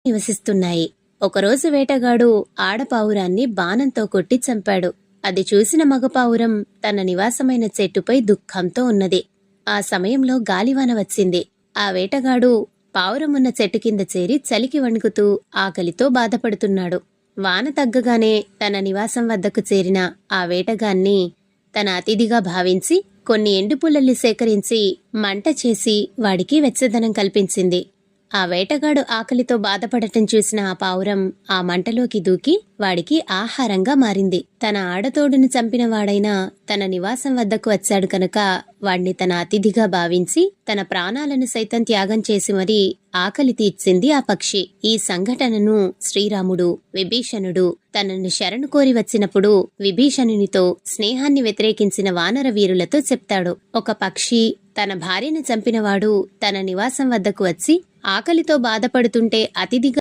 నివసిస్తున్నాయి. ఒకరోజు వేటగాడు ఆడపావురాన్ని బాణంతో కొట్టి చంపాడు. అది చూసిన మగపావురం తన నివాసమైన చెట్టుపై దుఃఖంతో ఉన్నది. ఆ సమయంలో గాలివాన వచ్చింది. ఆ వేటగాడు పావురమున్న చెట్టు కింద చేరి చలికి వణుకుతూ ఆకలితో బాధపడుతున్నాడు. వాన తగ్గగానే తన నివాసం వద్దకు చేరిన ఆ వేటగాన్ని తన అతిథిగా భావించి కొన్ని ఎండుపుల్లల్ని సేకరించి మంట చేసి వాడికి వెచ్చదనం కల్పించింది. ఆ వేటగాడు ఆకలితో బాధపడటం చూసిన ఆ పావురం ఆ మంటలోకి దూకి వాడికి ఆహారంగా మారింది. తన ఆడతోడును చంపిన వాడైనా తన నివాసం వద్దకు వచ్చాడు కనుక వాణ్ణి తన అతిథిగా భావించి తన ప్రాణాలను సైతం త్యాగం చేసి మరీ ఆకలి తీర్చింది ఆ పక్షి. ఈ సంఘటనను శ్రీరాముడు విభీషణుడు తనను శరణు కోరి వచ్చినప్పుడు విభీషణునితో స్నేహాన్ని వ్యతిరేకించిన వానర వీరులతో చెప్తాడు. ఒక పక్షి తన భార్యను చంపినవాడు తన నివాసం వద్దకు వచ్చి ఆకలితో బాధపడుతుంటే అతిథిగా